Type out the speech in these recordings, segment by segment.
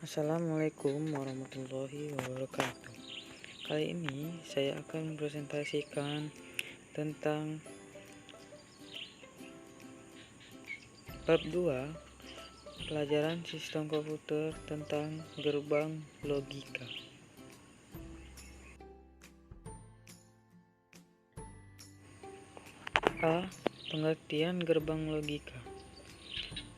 Assalamualaikum warahmatullahi wabarakatuh. Kali ini saya akan mempresentasikan tentang bab 2 pelajaran sistem komputer tentang gerbang logika. A. Pengertian gerbang logika.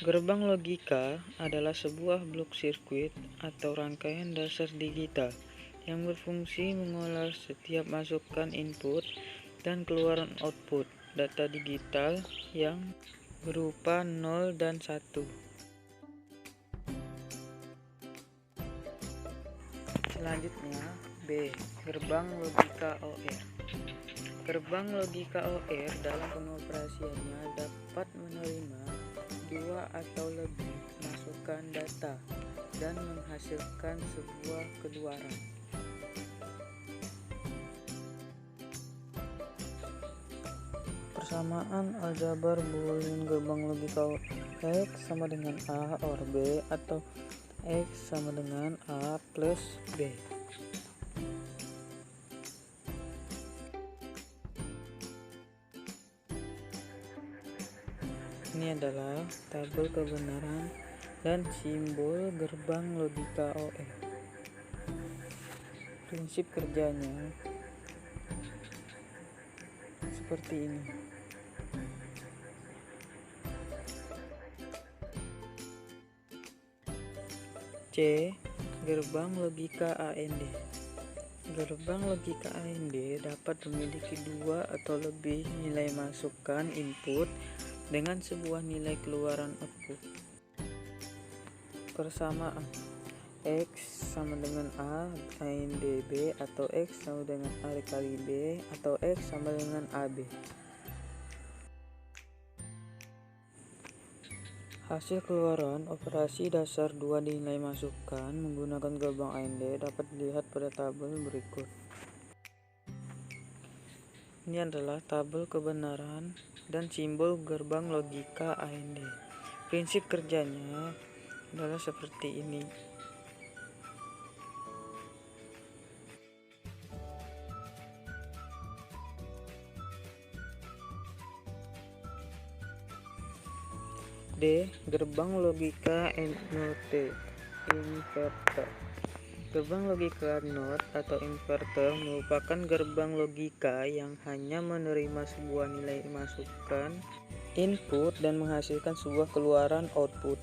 Gerbang logika adalah sebuah blok sirkuit atau rangkaian dasar digital yang berfungsi mengolah setiap masukan input dan keluaran output data digital yang berupa 0 dan 1. Selanjutnya, B. Gerbang logika OR. Gerbang logika OR dalam pengoperasiannya dapat menerima 2 atau lebih masukan data dan menghasilkan sebuah keluaran. Persamaan aljabar boolean gerbang logika X sama dengan A or B atau X sama dengan A plus B. Ini adalah tabel kebenaran dan simbol gerbang logika OR. Prinsip kerjanya seperti ini. C. Gerbang logika AND. Gerbang logika AND dapat memiliki 2 atau lebih nilai masukan input dengan sebuah nilai keluaran output. Persamaan X sama dengan A AND B atau X sama dengan A dikali B atau X sama dengan AB. Hasil keluaran operasi dasar 2 nilai masukan menggunakan gerbang AND dapat dilihat pada tabel berikut. Ini adalah tabel kebenaran dan simbol gerbang logika AND. Prinsip kerjanya adalah seperti ini. D. Gerbang logika NOT inverter. Gerbang logika NOT atau inverter merupakan gerbang logika yang hanya menerima sebuah nilai masukan input dan menghasilkan sebuah keluaran output.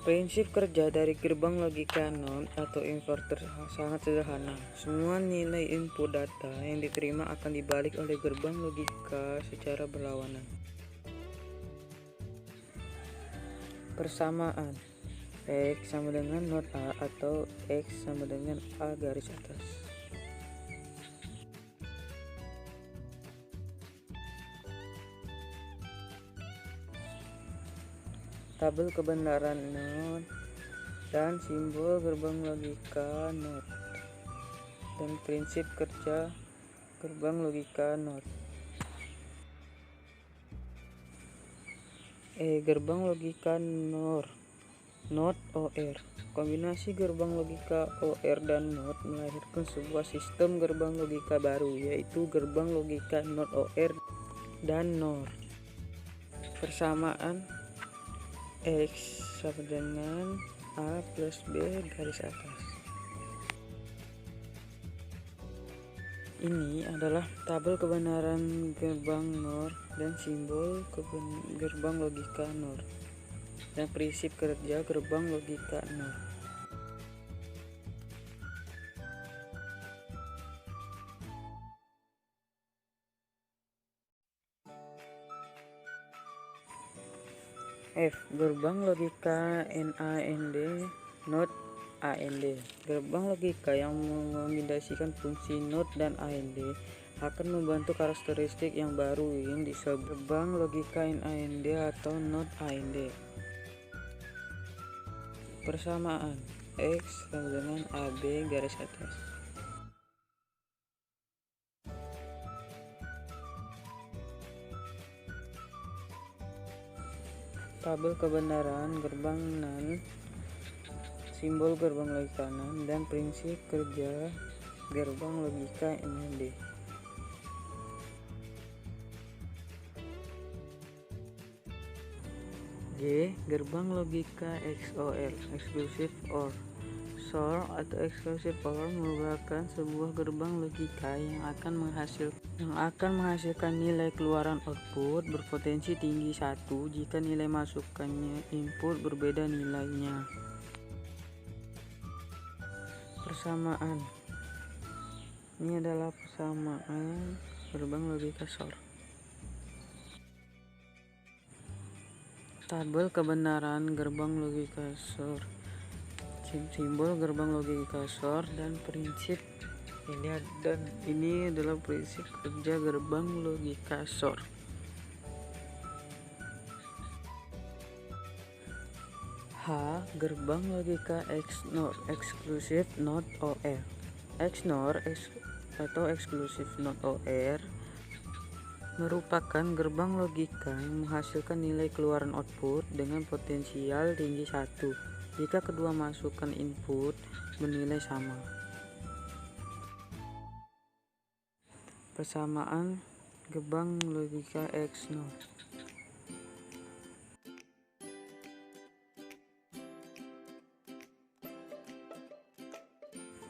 Prinsip kerja dari gerbang logika NOT atau inverter sangat sederhana. Semua nilai input data yang diterima akan dibalik oleh gerbang logika secara berlawanan. Persamaan X sama dengan not A atau X sama dengan A garis atas. Tabel kebenaran NOT dan simbol gerbang logika NOT dan prinsip kerja gerbang logika NOT. Gerbang logika NOR NOT OR. Kombinasi gerbang logika OR dan NOT melahirkan sebuah sistem gerbang logika baru, yaitu gerbang logika NOT OR dan NOR. Persamaan X sama dengan A plus B garis atas. Ini adalah tabel kebenaran gerbang NOR dan simbol gerbang logika NOR dan prinsip kerja gerbang logika NOR. F. Gerbang logika NAND NOT AND. Gerbang logika yang mengombinasikan fungsi NOT dan AND akan membentuk karakteristik yang baru yang disebut gerbang logika NAND atau NOT AND. Persamaan X sama dengan AB garis atas. Tabel kebenaran gerbang NAND simbol gerbang logika 6, dan prinsip kerja gerbang logika NLD. G. Gerbang logika XOR, Exclusive OR. XOR atau Exclusive OR merupakan sebuah gerbang logika yang akan menghasilkan nilai keluaran output berpotensi tinggi 1 jika nilai masukannya input berbeda nilainya. Persamaan. Ini adalah persamaan gerbang logika XOR. Tabel kebenaran gerbang logika XOR. Simbol gerbang logika XOR dan prinsip ini adalah prinsip kerja gerbang logika XOR. H. Gerbang logika XNOR, Exclusive Not OR. XNOR atau Exclusive Not OR merupakan gerbang logika yang menghasilkan nilai keluaran output dengan potensial tinggi 1 jika kedua masukan input bernilai sama. Persamaan gerbang logika XNOR.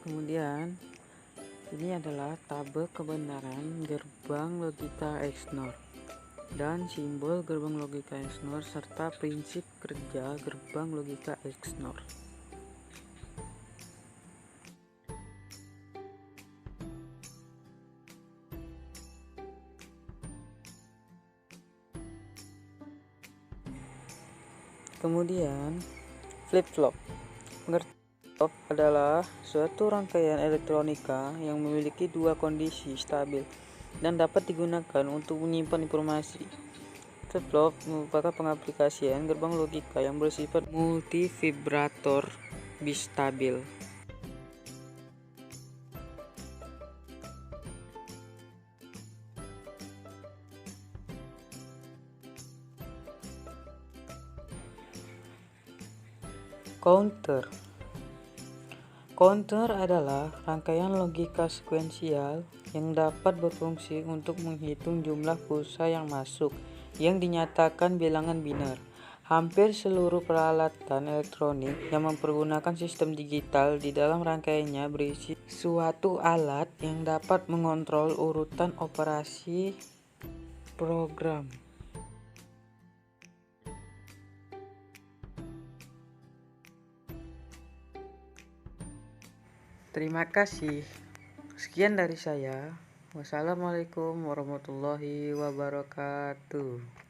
Kemudian ini adalah tabel kebenaran gerbang logika XNOR dan simbol gerbang logika XNOR serta prinsip kerja gerbang logika XNOR. Kemudian flip-flop. Flip-flop adalah suatu rangkaian elektronika yang memiliki dua kondisi stabil dan dapat digunakan untuk menyimpan informasi. Flip-flop merupakan pengaplikasian gerbang logika yang bersifat multivibrator bistabil. Counter. Counter adalah rangkaian logika sekuensial yang dapat berfungsi untuk menghitung jumlah pulsa yang masuk yang dinyatakan bilangan biner. Hampir seluruh peralatan elektronik yang mempergunakan sistem digital di dalam rangkaiannya berisi suatu alat yang dapat mengontrol urutan operasi program. Terima kasih. Sekian dari saya. Wassalamualaikum warahmatullahi wabarakatuh.